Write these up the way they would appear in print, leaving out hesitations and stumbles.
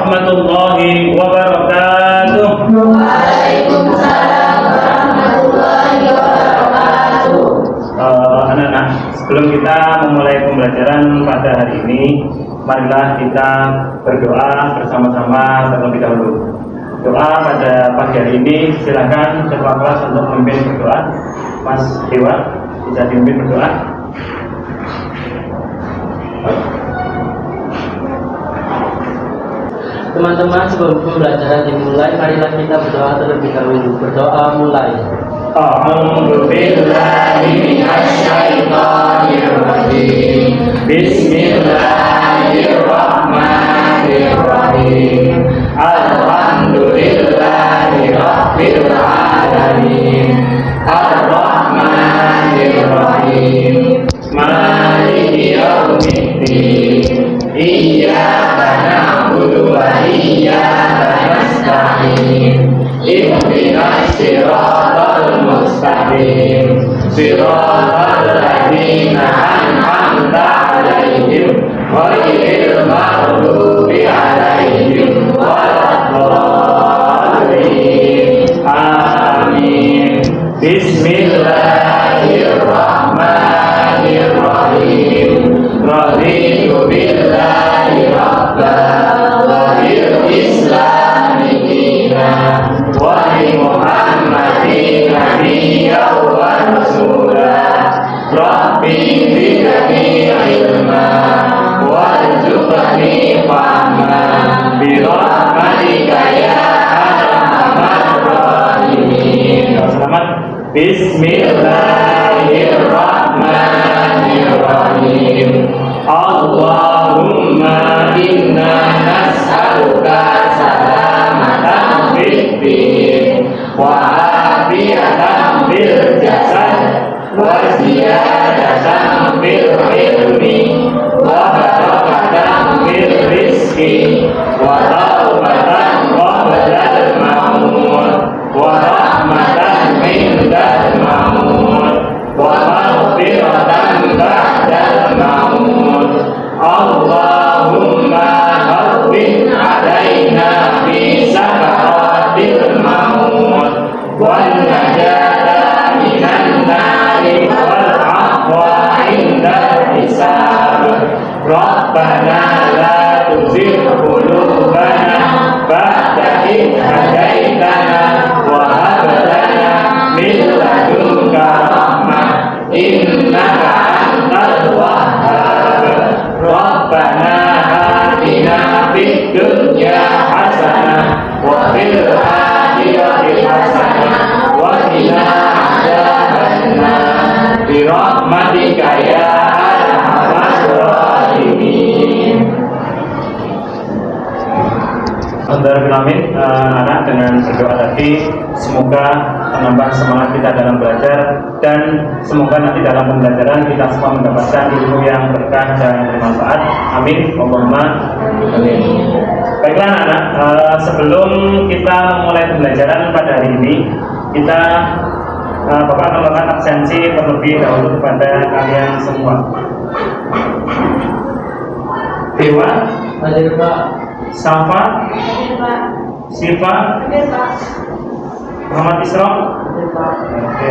warahmatullahi wabarakatuh. Waalaikumsalam warahmatullahi wabarakatuh. Anak-anak, sebelum kita memulai pembelajaran pada hari ini, marilah kita berdoa bersama-sama terlebih dahulu. Doa pada pagi hari ini, silakan ketua kelas untuk memimpin berdoa. Mas Dewa, bisa dipimpin berdoa. Teman-teman, sebelum pembelajaran dimulai, marilah kita berdoa terlebih dahulu. Berdoa mulai. A'udzu billahi minasyaitonir rajim. Bismillahirrahmanirrahim. Alhamdulillahi rabbil alamin. Ar-Rahmanir-Rahim. Maliki yaumiddin. Iyyaka na'budu wa iyyaka nasta'in. Ihdinas siratal mustaqim. Siratal ladzina an'amta 'alaihim ghairil maghdubi 'alaihim waladdallin. Amin. Bismillahirrahmanirrahim. Raditu billahi rabban wa bil islami dinan wa bi Muhammadin nabiyyan wa rasulah. Rabbi zidni ilma warzuqni fahman bi rahmatika ya arhamar rahimin. Selamat. Bismillahirrahmanirrahim. Allahumma inna nas'aluka salamatan fid din wa afiyatan fil jasad wa ziyadatan fil ilmi wa barakatan fil rizqi wa taubatan qabla al-maut wa rahmatan indal maut wa maghfiratan ba'dal maut. Allahumma hawwin 'alaina fi sakaratil maut wan najata minan nari wal 'afwa indal hisab. Rabbana la tuzigh qulubana ba'da idh hadaitana wa hab lana min ladunka rahmah innaka antal wahhab. Rabbana atina fid dunya hasanah wa fil akhirati hasanah wa qina adzabannar bi rahmatika ya arhamar rahimin. Amin. Anak dengan berdoa tadi, semoga menambah semangat kita dalam belajar dan semoga nanti dalam pembelajaran kita semua mendapatkan ilmu yang berkah dan bermanfaat. Amin. Allahumma amin. Baiklah anak, sebelum kita memulai pembelajaran pada hari ini, kita Bapak akan melakukan absensi terlebih dahulu kepada kalian semua. Dewa, Hadir Pak. Safa, Siva, Muhammad Isra, oke.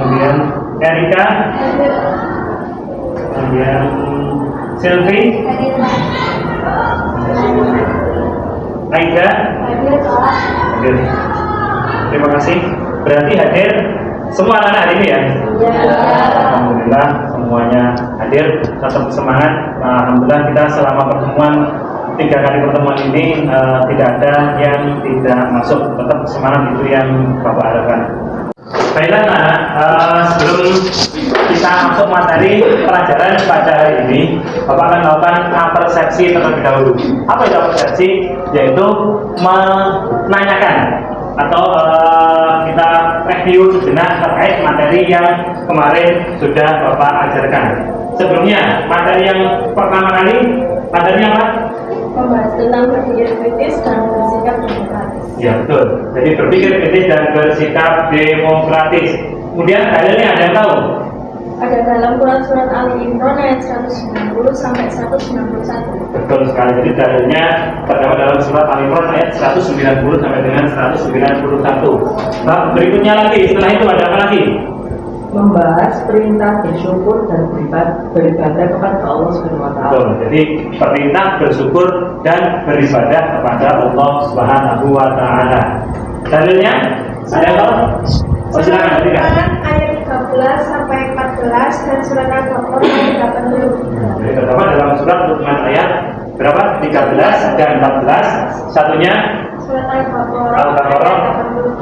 Kemudian Erika, kemudian Silvi, Aida, hadir. Terima kasih. Berarti hadir semua anak hari ini ya? Alhamdulillah semuanya hadir. Tetap semangat. Alhamdulillah kita selama pertemuan 3 kali pertemuan ini tidak ada yang tidak masuk. Tetap semangat, itu yang Bapak harapkan. Baiklah anak, sebelum kita masuk materi pelajaran pada hari ini, Bapak akan melakukan persepsi terlebih dahulu. Apa itu persepsi? Yaitu menanyakan atau kita review sejenak terkait materi yang kemarin sudah Bapak ajarkan. Sebelumnya, materi yang pertama kali, materinya apa? Membahas tentang berpikir kritis dan bersikap demokratis. Ya betul. Jadi berpikir kritis dan bersikap demokratis. Kemudian dalilnya ada yang tahu? ada dalam Quran surat Ali Imran ayat 190 sampai 191. Betul sekali. Jadi dalilnya terdapat dalam surat Al Imran ayat 190 sampai dengan 191. Bab berikutnya lagi, setelah itu ada apa lagi? Membahas perintah bersyukur dan beribadah kepada Allah Subhanahu wa taala. Betul. Jadi perintah bersyukur dan beribadah kepada Allah Subhanahu wa taala. Dalilnya ada apa? Oh, silakan, Quran ayat 13 sampai 14 dan surat Al-Baqarah ayat 80. Jadi terdapat dalam surat Luqman ayat berapa? 13 dan 14. Satunya Surat Al-Baqarah Al-Baqarah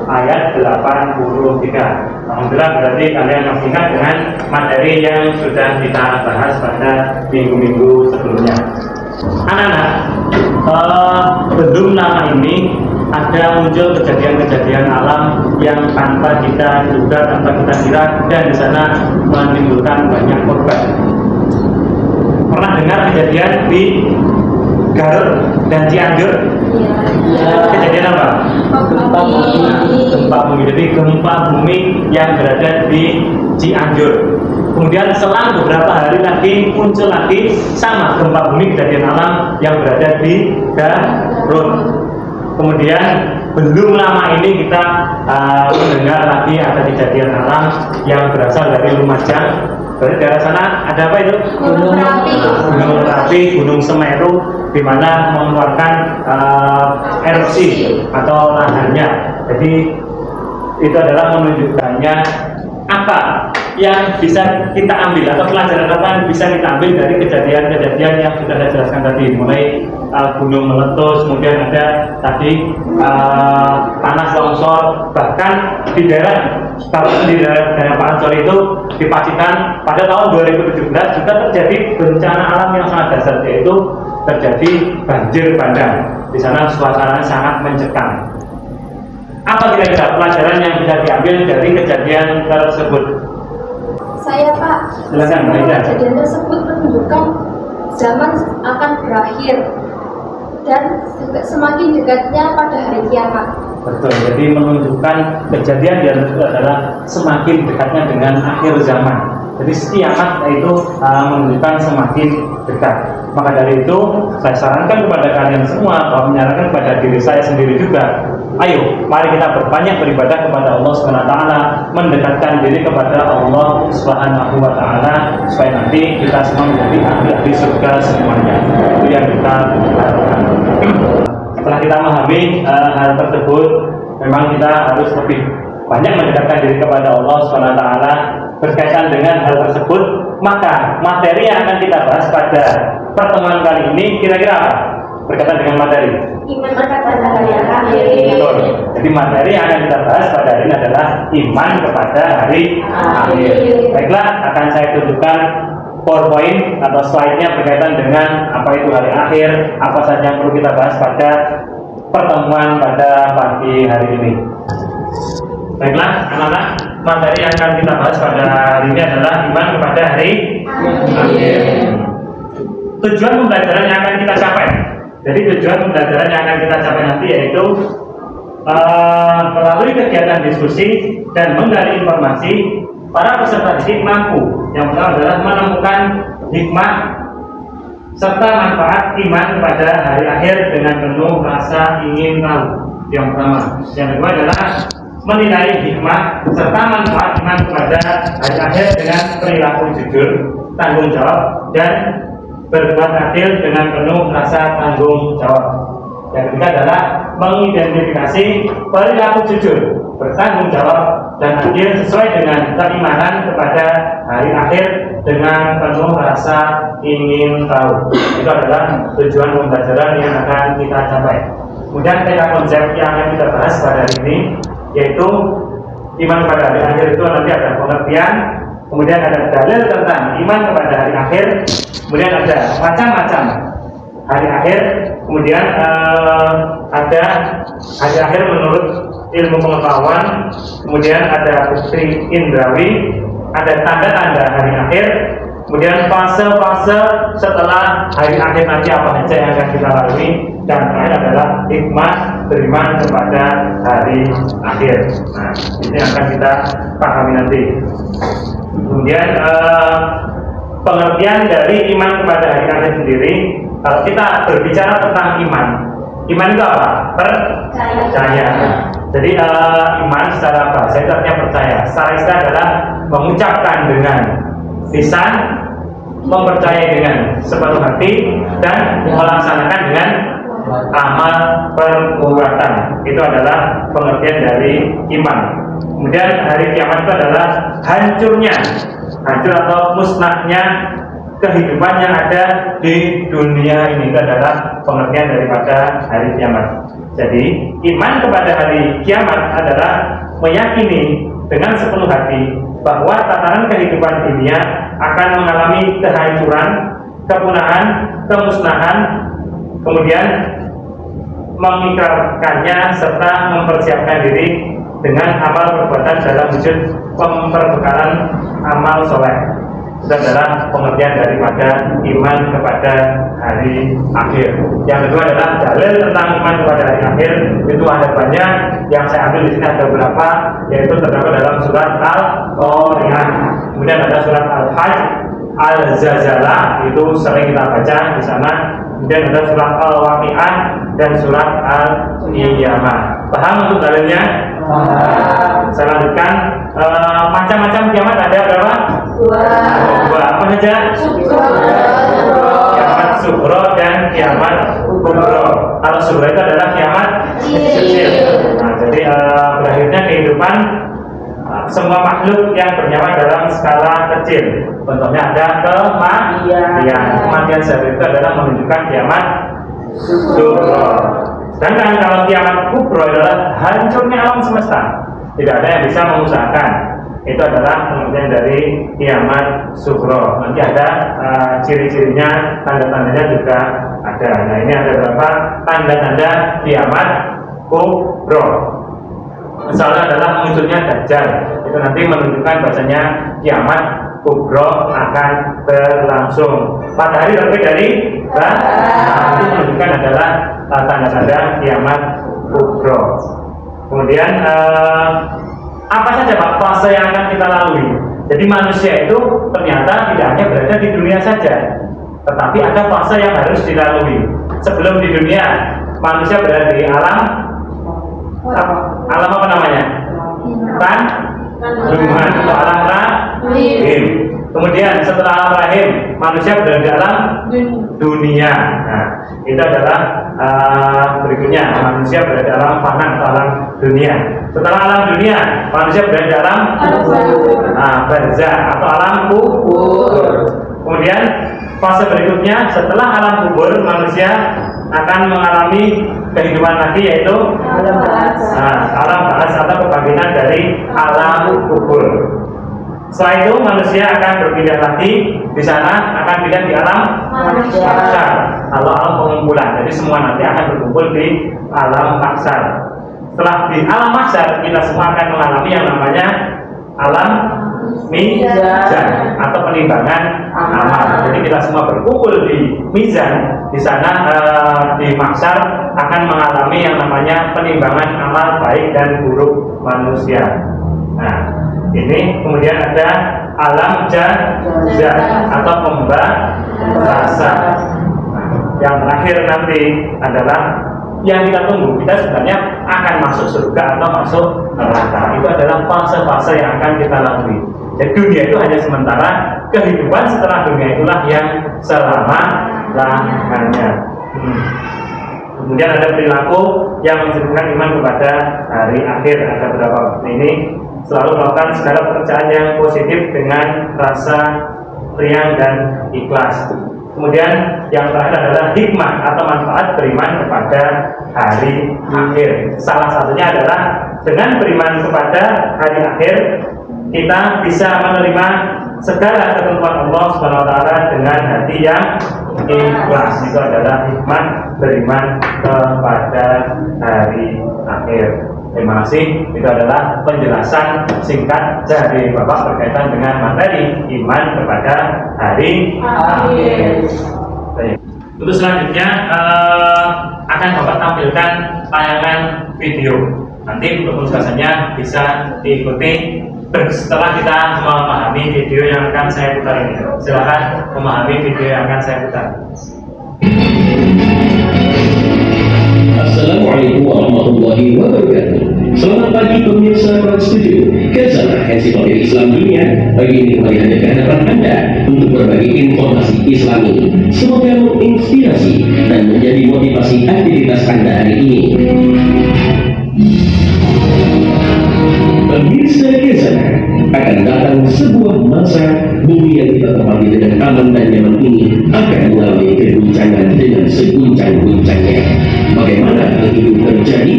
ayat 80. ayat 83. Alhamdulillah berarti kalian masih ingat dengan materi yang sudah kita bahas pada minggu-minggu sebelumnya. Anak-anak, belum lama ini ada muncul kejadian-kejadian alam yang tanpa kita duga, tanpa kita kira, dan di sana menimbulkan banyak korban. Pernah dengar kejadian di Garut dan Cianjur? Kejadian apa? Gempa bumi. Jadi gempa bumi yang berada di Cianjur. Kemudian selang beberapa hari lagi muncul lagi sama gempa bumi kejadian alam yang berada di Garut. Kemudian belum lama ini kita mendengar lagi ada kejadian alam yang berasal dari Lumajang. Dari daerah sana ada apa itu? Gunung Merapi. Gunung Merapi, Gunung Semeru, di mana mengeluarkan erupsi atau lahannya. Jadi itu adalah menunjukkannya apa yang bisa kita ambil atau pelajaran apa yang bisa kita ambil dari kejadian-kejadian yang sudah saya jelaskan tadi, mulai gunung meletus, kemudian ada tadi tanah longsor, bahkan di daerah Pak Ancol itu di Pacitan pada tahun 2017 juga terjadi bencana alam yang sangat dahsyat, yaitu terjadi banjir bandang. Di sana suasananya sangat mencekam. Apa kira-kira pelajaran yang bisa diambil dari kejadian tersebut? Saya Pak, Silakan, Mbak Ida. kejadian tersebut menunjukkan zaman akan berakhir dan semakin dekatnya pada hari kiamat. Betul, jadi menunjukkan kejadian yang tersebut adalah semakin dekatnya dengan akhir zaman. Jadi kiamat itu menunjukkan semakin dekat. Maka dari itu saya sarankan kepada kalian semua, bahwa menyarankan kepada diri saya sendiri juga, ayo mari kita berbanyak beribadah kepada Allah Subhanahu wa taala, mendekatkan diri kepada Allah Subhanahu wa taala, supaya nanti kita semua menjadi ahli surga semuanya. Itu yang kita harapkan. Setelah kita memahami hal tersebut, memang kita harus lebih banyak mendekatkan diri kepada Allah Subhanahu wa taala. Berkaitan dengan hal tersebut, maka materi yang akan kita bahas pada pertemuan kali ini kira-kira apa? Berkaitan dengan materi Iman kepada hari akhir. betul. Jadi materi yang akan kita bahas pada hari ini adalah iman kepada hari akhir. Baiklah, akan saya tunjukkan PowerPoint atau slide-nya berkaitan dengan apa itu hari akhir, apa saja yang perlu kita bahas pada pertemuan pada pagi hari ini. Baiklah, anak-anak, materi yang akan kita bahas pada hari ini adalah iman kepada hari akhir. Tujuan pembelajaran yang akan kita capai. Jadi tujuan pembelajaran yang akan kita capai nanti yaitu melalui kegiatan diskusi dan menggali informasi, para peserta didik mampu yang pertama adalah menemukan hikmah serta manfaat iman kepada hari akhir dengan penuh rasa ingin tahu. Yang pertama. Yang kedua adalah menilai hikmah serta manfaat iman kepada hari akhir dengan perilaku jujur, tanggung jawab, dan berbuat adil dengan penuh rasa tanggung jawab. Yang ketiga adalah mengidentifikasi perilaku jujur, bertanggung jawab, dan adil sesuai dengan keimanan kepada hari akhir dengan penuh rasa ingin tahu. Itu adalah tujuan pembelajaran yang akan kita capai. Kemudian tema konsep yang akan kita bahas pada hari ini yaitu iman kepada hari akhir. Itu nanti ada pengertian, kemudian ada dalil tentang iman kepada hari akhir, kemudian ada macam-macam hari akhir, kemudian ada hari akhir menurut ilmu pengetahuan, kemudian ada bukti indrawi, ada tanda-tanda hari akhir, kemudian fase-fase setelah hari akhir nanti apa saja yang akan kita lalui, dan terakhir adalah hikmah beriman kepada hari akhir. Nah, ini akan kita pahami nanti. Kemudian pengertian dari iman kepada hari akhir sendiri, kalau kita berbicara tentang iman itu apa? Percaya. Jadi iman secara bahasa itu artinya percaya. Secara istilah adalah mengucapkan dengan lisan, mempercayai dengan sepenuh hati, dan melaksanakan dengan amal perbuatan. Itu adalah pengertian dari iman. Kemudian hari kiamat itu adalah hancur atau musnahnya kehidupan yang ada di dunia ini. Itu adalah pengertian daripada hari kiamat. Jadi iman kepada hari kiamat adalah meyakini dengan sepenuh hati bahwa tatanan kehidupan dunia akan mengalami kehancuran, kepunahan, kemusnahan, kemudian mengikrarkannya serta mempersiapkan diri dengan amal perbuatan dalam wujud pemperbekalan amal soleh. Itu adalah pengertian daripada iman kepada hari akhir. Yang kedua adalah dalil tentang iman kepada hari akhir. Itu ada banyak, yang saya ambil di sini ada beberapa, yaitu terdapat dalam surat Al-Qari'ah. Kemudian ada surat Al-Hajj, Al-Zalzalah, itu sering kita baca di sana. Kemudian ada surat Al-Waqi'ah dan surat Al-Qiyamah. Paham untuk dalilnya? Saya lanjutkan. Macam-macam kiamat ada berapa? Dua. Apa saja? Kiamat Sughra dan kiamat Kubra. Kalau Sughra itu adalah kiamat kecil. Nah, jadi berakhirnya kehidupan semua makhluk yang bernyawa dalam skala kecil. Contohnya ada kematian sehari itu adalah menunjukkan kiamat Sughra. Sedangkan kalau kiamat Kubra adalah hancurnya alam semesta, tidak ada yang bisa mengusahakan. Itu adalah pengertian dari kiamat Sughra. Nanti ada ciri-cirinya, tanda-tandanya juga ada. Nah, ini ada beberapa tanda-tanda kiamat Kubra. Misalnya adalah munculnya Dajjal. Itu nanti menunjukkan bahasanya kiamat Kubra akan berlangsung. Matahari terbit dari itu menunjukkan adalah tanda-tanda kiamat Kubra. Kemudian apa saja Pak fase yang akan kita lalui? Jadi manusia itu ternyata tidak hanya berada di dunia saja, tetapi ada fase yang harus dilalui. Sebelum di dunia, manusia berada di alam apa namanya? Kandungan atau alam rahim. Kemudian setelah alam rahim, manusia berada di alam dunia. Nah, itu adalah berikutnya, manusia berada di alam fana atau alam dunia. Setelah alam dunia, manusia berada di alam barzah atau alam kubur. Kemudian fase berikutnya, setelah alam kubur, manusia akan mengalami kehidupan lagi, yaitu alam ba'ats atau kebangkitan dari alam kubur. Setelah itu manusia akan berpindah lagi, di sana akan pindah di alam mahsyar atau alam pengumpulan. Jadi semua nanti akan berkumpul di alam mahsyar. Setelah di alam mahsyar, kita semua akan mengalami yang namanya alam mizan atau penimbangan amal. Jadi kita semua berkumpul di mizan. Di sana di mahsyar akan mengalami yang namanya penimbangan amal baik dan buruk manusia. Nah, ini kemudian ada alam jazah atau pembalasan. Nah, yang terakhir nanti adalah yang kita tunggu. Kita sebenarnya akan masuk surga atau masuk neraka. Itu adalah fase-fase yang akan kita lalui. Jadi dunia itu hanya sementara, kehidupan setelah dunia itulah yang selama-lamanya. Kemudian ada perilaku yang menunjukkan iman kepada hari akhir. Ada beberapa ini selalu melakukan segala pekerjaan yang positif dengan rasa riang dan ikhlas. Kemudian yang terakhir adalah hikmah atau manfaat beriman kepada hari akhir. Salah satunya adalah dengan beriman kepada hari akhir, kita bisa menerima segala ketentuan Allah SWT dengan hati yang ikhlas. Itu adalah hikmah beriman kepada hari akhir. Terima kasih. Itu adalah penjelasan singkat dari Bapak berkaitan dengan materi iman kepada hari akhir. Untuk selanjutnya akan Bapak tampilkan tayangan video. Nanti untuk penugasannya bisa diikuti setelah kita memahami video yang akan saya putar ini. Silakan memahami video yang akan saya putar. Assalamualaikum warahmatullahi wabarakatuh. Selamat pagi pemirsa Trans Studio. Gazalah Ensiklopedia Islam Dunia. Pagi ini kembali hadir ke hadapan Anda untuk berbagi informasi Islami. Semoga menginspirasi dan menjadi motivasi aktivitas Anda hari ini. Pemirsa Gazalah, akan datang sebuah masa bumi yang kita tempati dengan aman dan nyaman ini akan mengalami keguncangan dengan seguncang-guncangnya. Bagaimana hal itu terjadi?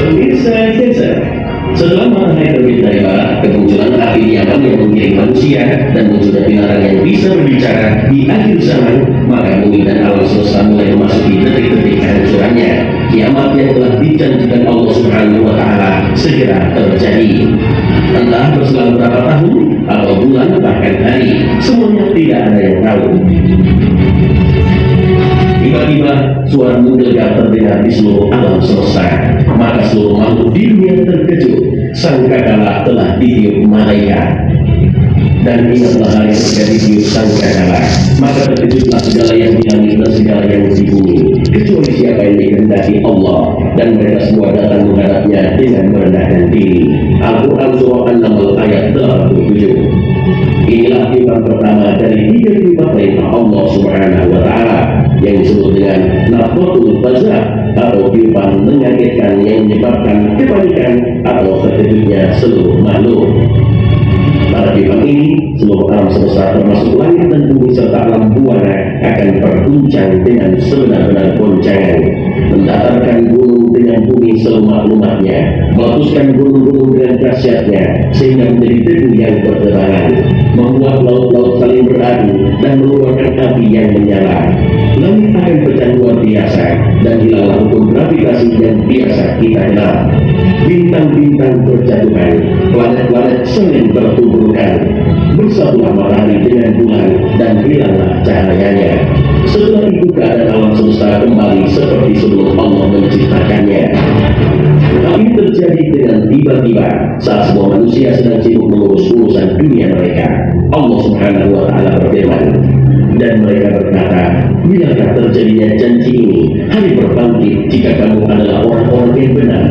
Pemirsa Gazalah, setelah matahari terbit dari barat, kemunculan api diaman yang mengiring manusia dan munculnya binatang yang bisa berbicara di akhir zaman, maka bumi dan alam semesta mulai memasuki detik-detik kehancurannya. Kiamat yang telah dijanjikan Allah Subhanahu wa Ta'ala segera terjadi. Entah berselang berapa tahun atau bulan bahkan hari, semuanya tidak ada yang tahu. Tiba-tiba suara menggelegar terdengar di seluruh alam semesta, maka seluruh makhluk di dunia terkejut, sangkakala telah ditiup malaikat. Dan ingatlah hari terjadi tiup sangkakala, maka terkejutlah segala yang di langit dan segala yang di bumi, kecuali siapa yang dikehendaki Allah, dan mereka semua datang menghadapnya dengan merendahkan diri. Al-Quran Surah An-Naml ayat 87. Inilah tiupan pertama dari 3 tiupan perintah Allah Subhanahu wa Ta'ala yang disebut dengan nafkhatul fazah atau tiupan menyakitkan yang menyebabkan kepanikan atau terkejutnya seluruh makhluk. Pada tiupan ini, seluruh alam semesta termasuk langit dan bumi serta alam buana akan berguncang dengan sebenar-benar goncangan, mendatarkan gunung dengan bumi selumat-lumatnya, meletuskan gunung-gunung dengan dahsyatnya sehingga menjadi debu yang berterbangan, membuat laut-laut saling beradu dan mengeluarkan api yang menyala. Langit akan pecah luar biasa dan hilanglah hukum gravitasi yang biasa kita kenal. Bintang-bintang berjatuhan, planet-planet saling bertuburkan, bersatulah matahari dengan bulan dan hilanglah cahayanya. Setelah itu keadaan alam semesta kembali seperti sebelum Allah menciptakannya. Hal ini terjadi dengan tiba-tiba saat semua manusia sedang sibuk mengurus urusan dunia mereka. Allah Subhanahu wa Ta'ala berfirman, dan mereka berkata, bilakah terjadinya janji ini, hari berbangkit, jika kamu adalah orang-orang yang benar.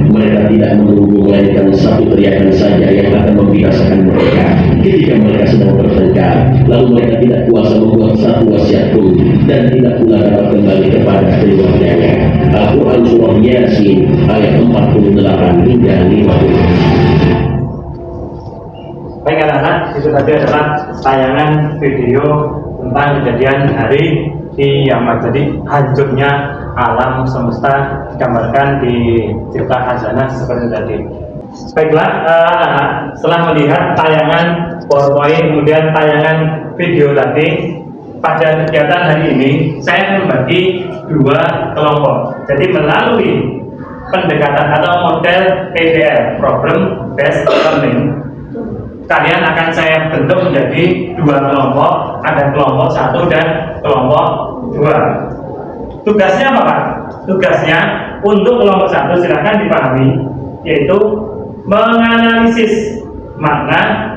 Mereka tidak menunggu melainkan satu teriakan saja yang akan membinasakan mereka ketika mereka sedang bertengkar. Lalu mereka tidak kuasa membuat satu wasiat pun dan tidak pula dapat kembali kepada keluarganya. Al-Quran Surah Yasin ayat 48 hingga 50. Baik anak-anak, itu tadi adalah tayangan video tentang kejadian hari kiamat. Jadi hancurnya alam semesta digambarkan di cerita Khazanah seperti tadi. Baiklah, setelah melihat tayangan PowerPoint kemudian tayangan video tadi, pada kegiatan hari ini saya membagi 2 kelompok. Jadi melalui pendekatan atau model PBL (Problem Based Learning), kalian akan saya bentuk menjadi 2 kelompok, ada kelompok 1 dan kelompok 2. Tugasnya apa Pak? Tugasnya untuk kelompok 1 silakan dipahami, yaitu menganalisis makna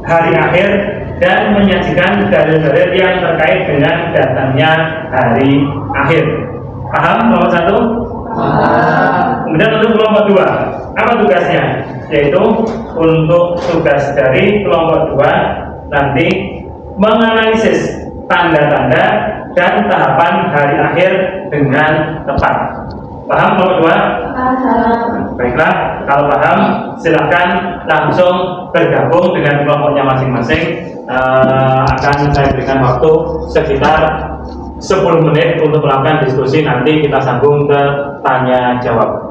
hari akhir dan menyajikan dalil-dalil yang terkait dengan datangnya hari akhir. Paham kelompok 1? Kemudian untuk kelompok 2, apa tugasnya? Yaitu untuk tugas dari kelompok 2 nanti menganalisis tanda-tanda dan tahapan hari akhir dengan tepat. Paham kelompok 2? Baiklah, kalau paham silahkan langsung bergabung dengan kelompoknya masing-masing. Akan saya berikan waktu sekitar 10 menit untuk melakukan diskusi, nanti kita sambung ke tanya jawab.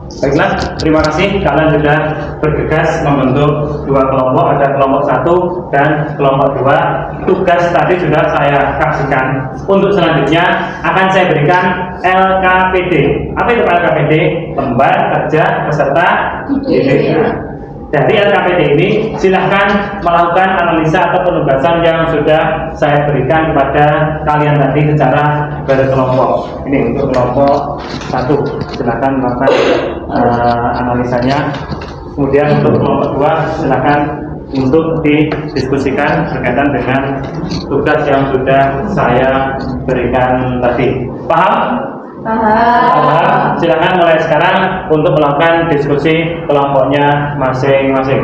Baiklah, terima kasih kalian sudah bergegas membentuk 2 kelompok, ada kelompok 1 dan kelompok 2. Tugas tadi sudah saya kasihkan. Untuk selanjutnya akan saya berikan LKPD. Apa itu LKPD? Lembar kerja peserta didik. Dari LKPD ini silahkan melakukan analisa atau penugasan yang sudah saya berikan kepada kalian tadi secara berkelompok. Ini untuk kelompok 1, silahkan melakukan analisanya. Kemudian untuk kelompok 2 silahkan untuk didiskusikan berkaitan dengan tugas yang sudah saya berikan tadi. Paham? Paham. Silakan mulai sekarang untuk melakukan diskusi kelompoknya masing-masing.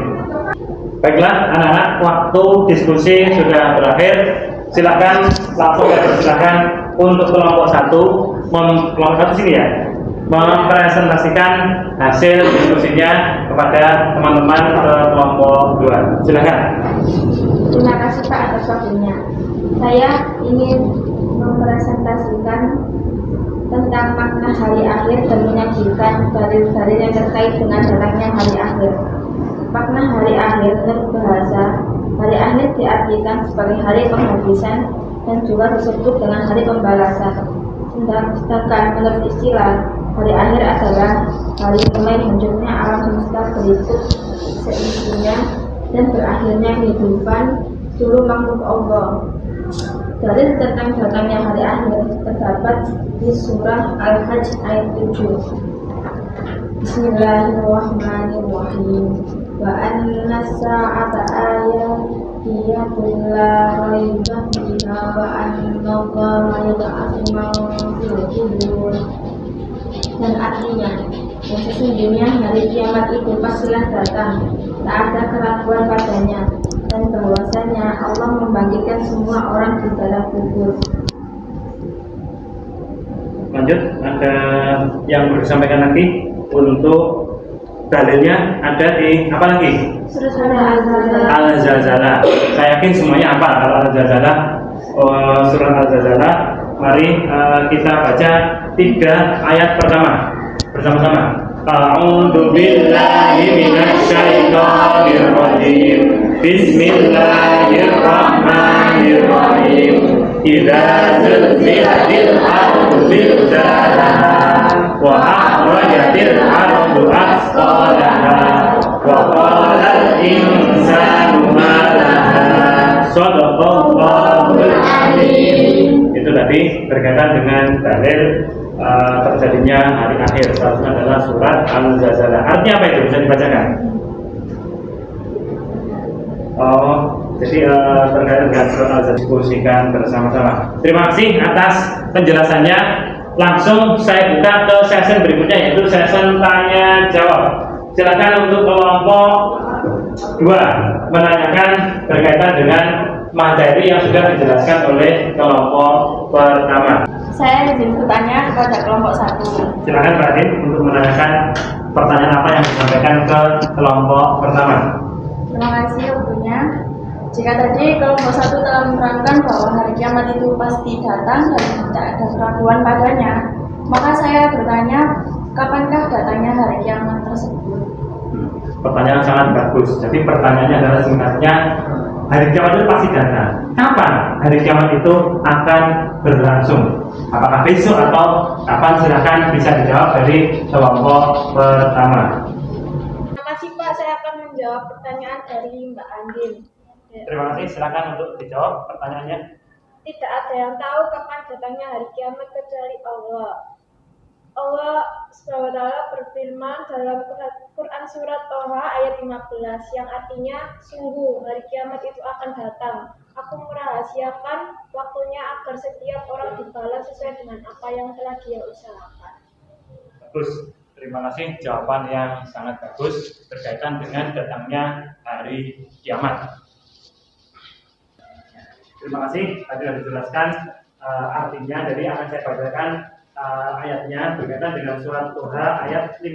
Baiklah anak-anak, waktu diskusi sudah berakhir. Silakan langsung silakan untuk kelompok 1, kelompok 1 sini ya, mempresentasikan hasil diskusinya kepada teman-teman kelompok 2. Silakan. Terima kasih Pak atas waktunya. Saya ingin mempresentasikan tentang makna hari akhir dan menyajikan dalil-dalil yang terkait dengan datangnya hari akhir. Makna hari akhir menurut bahasa, hari akhir diartikan sebagai hari penghabisan dan juga disebut dengan hari pembalasan. Sedangkan menurut istilah, hari akhir adalah hari mulai hancurnya alam semesta berikut seisinya dan berakhirnya kehidupan seluruh makhluk Allah. Dalil tentang datangnya hari akhir terdapat di surah Al-Hajj ayat 7. Bismillahirrahmanirrahim. Wa anna sa'ata ayatun la raiba fiha wa anna Allaha yab'atsu man fil qubur. Dan artinya, sesungguhnya hari kiamat itu pastilah datang, tak ada keraguan padanya, dan bahwasanya Allah membangkitkan semua orang di dalam kubur. Lanjut, ada yang mau disampaikan lagi? Untuk dalilnya ada di apa lagi? Surah Al-Zalzalah. Saya yakin semuanya apa kalau Al-Zalzalah? Surah Al-Zalzalah. Mari kita baca 3 ayat pertama bersama-sama. A'udzu billahi minasy syaithanir rajim. Bismillahirrahmanirrahim. Idza zulzilatil ardu zilzalaha wa akhrajatil ardu athqalaha wa qalal insanu ma laha. Shadaqallahul azim. Itu tadi berkaitan dengan dalil terjadinya hari akhir. Salah satunya adalah surat Al-Zalzalah. Artinya apa itu? Bisa dibacakan? Jadi terkait dengan surat Al-Zalzalah diskusikan bersama-sama. Terima kasih atas penjelasannya. Langsung saya buka ke sesi berikutnya, yaitu sesi tanya jawab. Silakan untuk kelompok 2 menanyakan berkaitan dengan materi yang sudah dijelaskan oleh kelompok pertama. Saya izin bertanya kepada kelompok 1. Silakan Pak Adin untuk menanyakan pertanyaan apa yang disampaikan ke kelompok pertama. Terima kasih waktunya. Jika tadi kelompok 1 telah menerangkan bahwa hari kiamat itu pasti datang dan tidak ada keraguan padanya, maka saya bertanya, kapankah datangnya hari kiamat tersebut? Pertanyaan sangat bagus. Jadi pertanyaannya adalah singkatnya, hari kiamat itu pasti datang. Kapan hari kiamat itu akan berlangsung? Apakah besok atau kapan? Silakan bisa dijawab dari kelompok pertama. Terima kasih Pak, saya akan menjawab pertanyaan dari Mbak Andin. Terima kasih, silakan untuk dijawab pertanyaannya. Tidak ada yang tahu kapan datangnya hari kiamat kecuali Allah. Allah SWT berfirman dalam Quran surat Toha ayat 15 yang artinya, sungguh hari kiamat itu akan datang. Aku merahasiakan waktunya agar setiap orang dibalas sesuai dengan apa yang telah dia usahakan. Bagus, terima kasih jawaban yang sangat bagus berkaitan dengan datangnya hari kiamat. Terima kasih, tadi sudah dijelaskan artinya. Jadi akan saya bacakan ayatnya berkaitan dengan surat Toha ayat 15.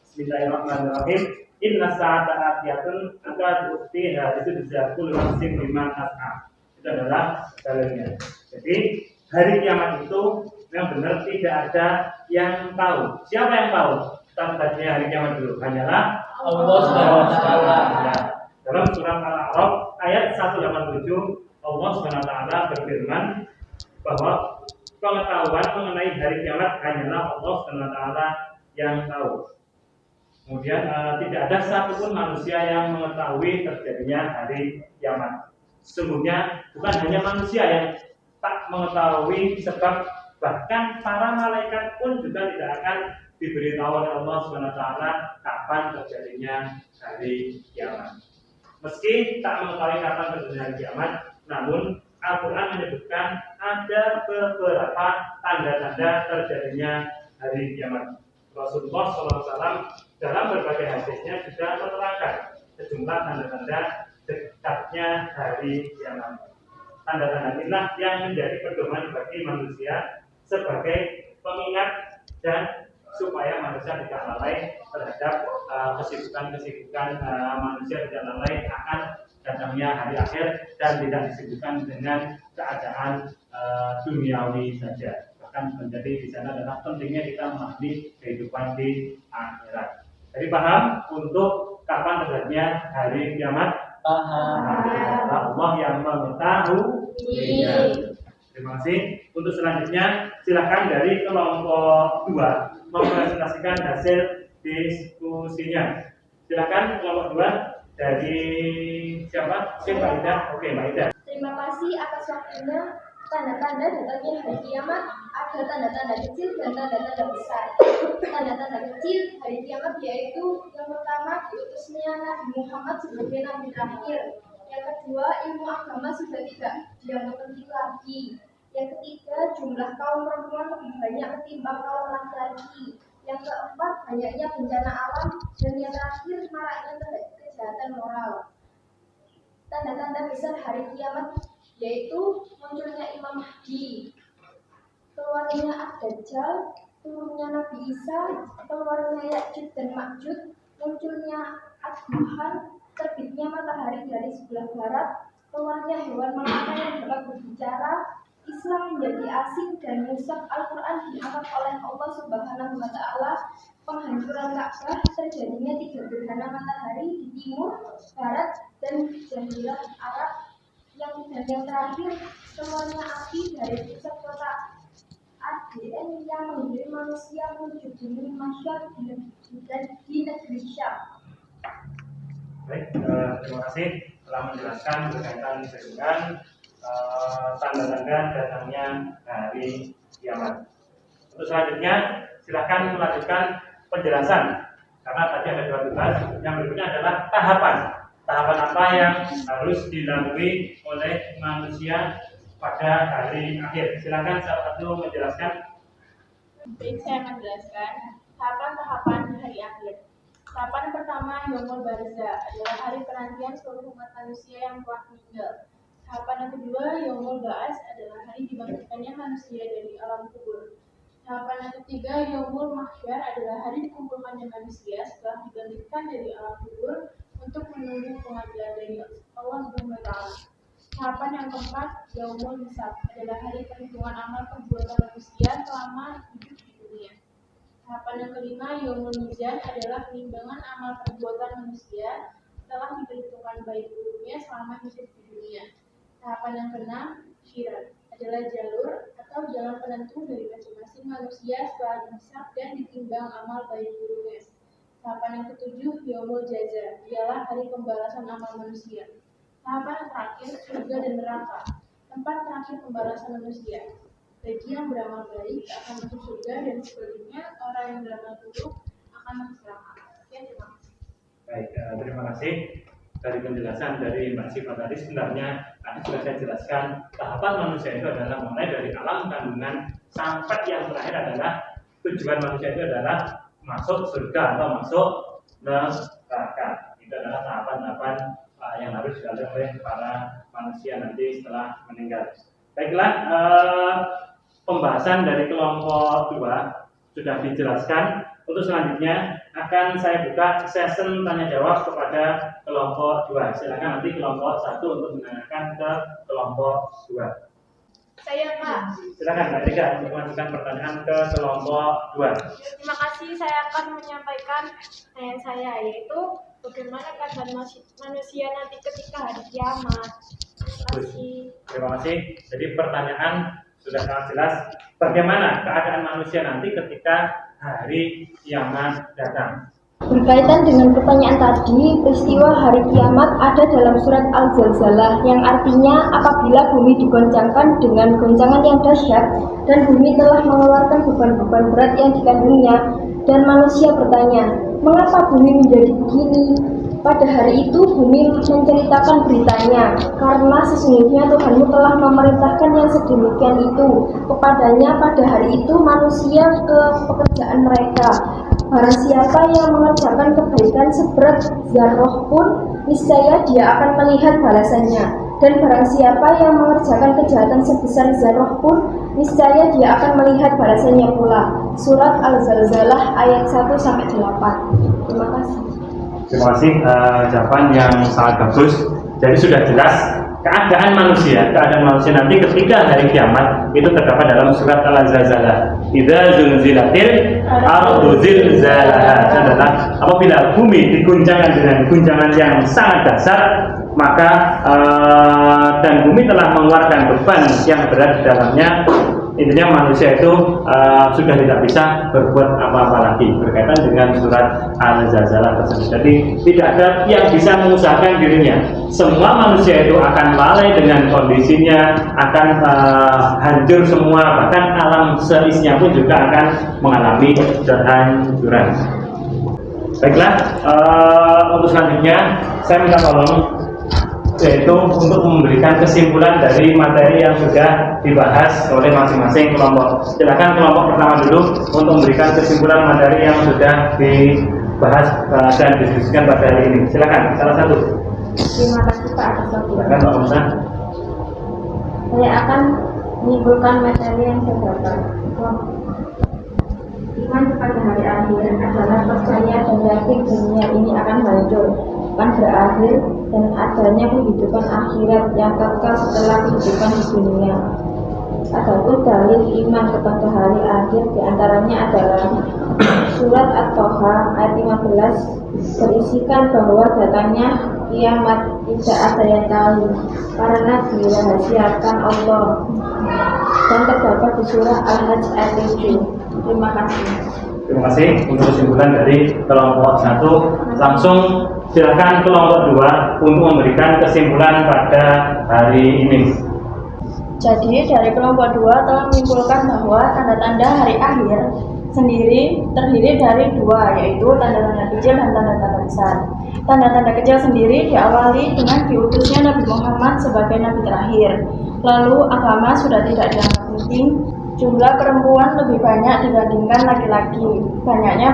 Bismillahirrahmanirrahim. Inna sa'ata atiyatun akadu ukhtiha, itu disebut nafsin liman as'a. Itu adalah dalilnya. Jadi hari kiamat itu yang benar tidak ada yang tahu. Siapa yang tahu tentang hari kiamat dulu? Hanyalah Allah Subhanahu wa taala. Dalam surat Al-A'raf ayat 187, Allah Subhanahu wa taala berfirman bahwa pengetahuan mengenai hari kiamat hanyalah Allah Subhanahu wa taala yang tahu. Kemudian tidak ada satupun manusia yang mengetahui terjadinya hari kiamat. Sesungguhnya bukan hanya manusia yang tak mengetahui, sebab bahkan para malaikat pun juga tidak akan diberitahu oleh Allah SWT kapan terjadinya hari kiamat. Meski tak mengetahui kapan terjadinya hari kiamat, namun Al-Quran menyebutkan ada beberapa tanda-tanda terjadinya hari kiamat. Rasulullah SAW dalam berbagai hadisnya juga menerangkan sejumlah tanda-tanda dekatnya hari kiamat. Tanda-tanda inilah yang menjadi pedoman bagi manusia sebagai pengingat dan supaya manusia tidak lalai terhadap kesibukan-kesibukan manusia, tidak lalai akan datangnya hari akhir dan tidak disibukkan dengan keadaan duniawi saja. Bahkan menjadi di sana adalah pentingnya kita memahami kehidupan di akhirat. Jadi paham untuk kapan terjadinya hari kiamat? Allah yang mengetahui. Terima kasih. Untuk selanjutnya silakan dari kelompok 2 mempresentasikan hasil diskusinya. Silakan kelompok 2 dari siapa? Mbak Ida. Oke, Mbak Ida. Terima kasih atas waktunya. Tanda-tanda datangnya hari kiamat ada tanda-tanda kecil dan tanda-tanda besar. Tanda-tanda kecil hari kiamat yaitu yang pertama diutusnya Nabi Muhammad sebagai nabi terakhir. Yang kedua, ilmu agama sudah tidak dianggap penting lagi. Yang ketiga, jumlah kaum perempuan lebih banyak ketimbang kaum laki-laki. Yang keempat, banyaknya bencana alam. Dan yang terakhir, maraknya kejahatan moral. Tanda-tanda besar hari kiamat yaitu munculnya Imam Mahdi, keluarnya Ad-Dajjal, turunnya Nabi Isa, keluarnya Ya'juj dan Ma'juj, munculnya Ad-Duhan, terbitnya matahari dari sebelah barat, keluarnya hewan melata yang dapat berbicara, Islam menjadi asing dan mushaf Al-Quran diangkat oleh Allah Subhanahu wa Ta'ala, penghancuran Ka'bah, terjadinya 3 gerhana matahari di timur, barat, dan Jazirah Arab. Yang terakhir, keluarnya api dari pusat kota ADN yang mengirim manusia menuju bumi Masyar di negeri Syam. Baik, terima kasih telah menjelaskan berkaitan dengan tanda-tanda datangnya hari kiamat. Untuk selanjutnya, silakan melanjutkan penjelasan karena tadi ada 2 tugas. Yang berikutnya adalah tahapan apa yang harus dilalui oleh manusia pada hari akhir. Silakan salah satu menjelaskan. Baik, saya akan menjelaskan tahapan-tahapan hari akhir. Tahapan pertama, Yaumul Barzah, adalah hari penantian seluruh umat manusia yang telah meninggal. Tahapan yang kedua, Yaumul Ba'ats, adalah hari dibangkitkannya manusia dari alam kubur. Tahapan yang ketiga, Yaumul Mahsyar, adalah hari dikumpulkannya manusia setelah dibangkitkan dari alam kubur untuk menunggu pengadilan dari Allah Subhanahu wa Ta'ala. Tahapan yang keempat, Yaumul Hisab, adalah hari perhitungan amal perbuatan manusia selama hidup di dunia. Tahapan yang kelima, Yaumul Mizan, adalah penimbangan amal perbuatan manusia setelah diperhitungkan baik buruknya selama hidup di dunia. Tahapan yang keenam, Syirat, adalah jalur atau jalan penentu dari masing-masing manusia setelah dihisab dan ditimbang amal baik buruknya. Tahapan yang ketujuh, Yaumul Jaza, ialah hari pembalasan amal manusia. Tahapan yang terakhir, surga dan neraka, tempat terakhir pembalasan manusia. Bagi yang beramal baik akan masuk surga dan sebaliknya orang yang beramal buruk akan masuk neraka. Ya, terima kasih. Baik, terima kasih dari penjelasan dari Mbak Syifa tadi. Sebenarnya tadi sudah saya jelaskan tahapan manusia itu adalah mulai dari alam kandungan sampai yang terakhir adalah tujuan manusia itu adalah masuk surga atau masuk neraka. Itu adalah tahapan-tahapan yang harus dilalui oleh para manusia nanti setelah meninggal. Baiklah, pembahasan dari kelompok 2 sudah dijelaskan. Untuk selanjutnya akan saya buka session tanya jawab kepada kelompok 2. Silakan nanti kelompok 1 untuk menanyakan ke kelompok 2. Saya Pak. Silakan Mbak Rika untuk mengajukan pertanyaan ke kelompok 2. Terima kasih, saya akan menyampaikan pertanyaan saya, yaitu bagaimana keadaan manusia nanti ketika hari kiamat. Terima kasih. Terima kasih. Jadi pertanyaan sudah sangat jelas. Bagaimana keadaan manusia nanti ketika hari kiamat datang? Berkaitan dengan pertanyaan tadi, peristiwa hari kiamat ada dalam surat Al-Zalzalah yang artinya apabila bumi digoncangkan dengan goncangan yang dahsyat dan bumi telah mengeluarkan beban-beban berat yang dikandungnya dan manusia bertanya, mengapa bumi menjadi begini? Pada hari itu bumi menceritakan beritanya, karena sesungguhnya Tuhanmu telah memerintahkan yang sedemikian itu kepadanya pada hari itu manusia ke pekerjaan mereka. Barang siapa yang mengerjakan kebaikan seberat zarroh pun, niscaya dia akan melihat balasannya. Dan barang siapa yang mengerjakan kejahatan sebesar zarroh pun, niscaya dia akan melihat balasannya pula. Surat Al-Zalzalah ayat 1-8. Terima kasih. Terima kasih, jawaban yang sangat bagus. Jadi sudah jelas keadaan manusia nanti ketika hari kiamat itu terdapat dalam surat Al-Zalzalah. Idza zulzilatil ardu zilzalaha, adalah apabila bumi diguncangkan dengan guncangan yang sangat dahsyat, maka dan bumi telah mengeluarkan beban yang berat di dalamnya. Intinya manusia itu sudah tidak bisa berbuat apa-apa lagi berkaitan dengan surat Al-Zalzalah tersebut. Jadi tidak ada yang bisa mengusahakan dirinya. Semua manusia itu akan lalai dengan kondisinya, akan hancur semua, bahkan alam seisinya pun juga akan mengalami kehancuran. Baiklah, untuk selanjutnya saya minta tolong yaitu untuk memberikan kesimpulan dari materi yang sudah dibahas oleh masing-masing kelompok. Silakan kelompok pertama dulu untuk memberikan kesimpulan materi yang sudah dibahas dan didiskusikan pada hari ini. Silakan, salah satu. Terima kasih Pak atas waktunya. Silakan Pak Musa. Saya akan menyimpulkan materi yang terdapat. Iman kepada hari akhir adalah percaya dan yakin dunia ini akan hancur, akan berakhir, dan adanya kehidupan akhirat yang kekal setelah kehidupan di dunia. Adapun dalil iman kepada hari akhir diantaranya adalah surat At-Toha ayat 15 berisikan bahwa datangnya kiamat tidak ada yang tahu karena dirahasiakan Allah, dan terdapat di surah Al-Hajj ayat 7. Terima kasih. Terima kasih untuk kesimpulan dari kelompok 1. Langsung silakan kelompok 2 untuk memberikan kesimpulan pada hari ini. Jadi dari kelompok 2 telah menyimpulkan bahwa tanda-tanda hari akhir sendiri terdiri dari dua, yaitu tanda-tanda kecil dan tanda-tanda besar. Tanda-tanda kecil sendiri diawali dengan diutusnya Nabi Muhammad sebagai Nabi terakhir. Lalu agama sudah tidak dianggap penting. Jumlah perempuan lebih banyak dibandingkan laki-laki, banyaknya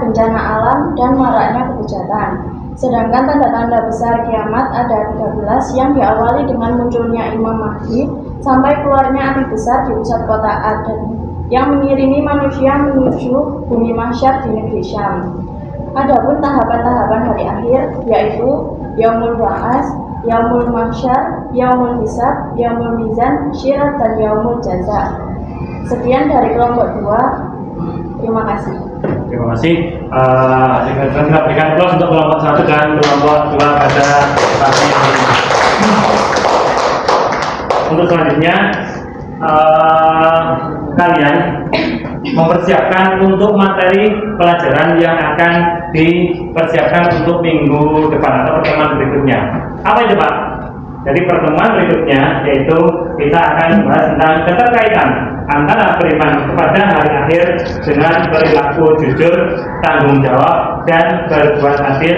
bencana alam dan maraknya kebejatan. Sedangkan tanda-tanda besar kiamat ada 13 yang diawali dengan munculnya Imam Mahdi sampai keluarnya api besar di pusat kota Aden yang mengiringi manusia menuju bumi mahsyar di negeri Syam. Adapun tahapan-tahapan hari akhir yaitu Yaumul Ba'ats, Yaumul Mahsyar, Yaumul Hisab, Yaumul Mizan, Syirat, dan Yaumul Jaza. Sekian dari kelompok 2. Terima kasih. Terima kasih. Kita berikan aplaus untuk kelompok 1 dan kelompok 2 pada pagi ini. Untuk selanjutnya, kalian mempersiapkan untuk materi pelajaran yang akan dipersiapkan untuk minggu depan atau pertemuan berikutnya. Apa itu Pak? Jadi pertemuan berikutnya yaitu kita akan membahas tentang keterkaitan antara beriman kepada hari akhir dengan perilaku jujur, tanggung jawab, dan berbuat adil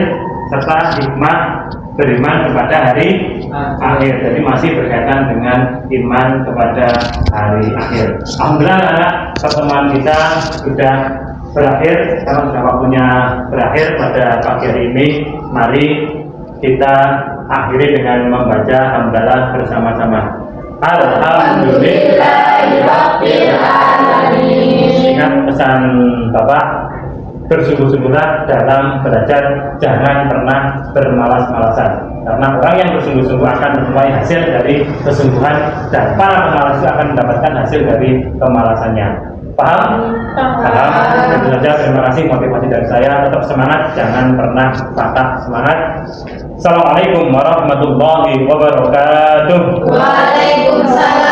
serta hikmah beriman kepada hari akhir. Jadi masih berkaitan dengan iman kepada hari akhir. Alhamdulillah anak, pertemuan kita sudah berakhir, karena sudah waktunya berakhir pada pagi hari ini. Mari kita akhiri dengan membaca hamdalah bersama-sama. Alhamdulillahirabbil alamin. Ingat pesan Bapak, bersungguh-sungguhlah dalam belajar, jangan pernah bermalas-malasan. Karena orang yang bersungguh-sungguh akan menuai hasil dari kesungguhan, dan para pemalas itu akan mendapatkan hasil dari kemalasannya. Paham? Paham? Tentu saja, terima kasih motivasi dari saya. Tetap semangat, jangan pernah patah semangat. Assalamualaikum warahmatullahi wabarakatuh. Waalaikumsalam.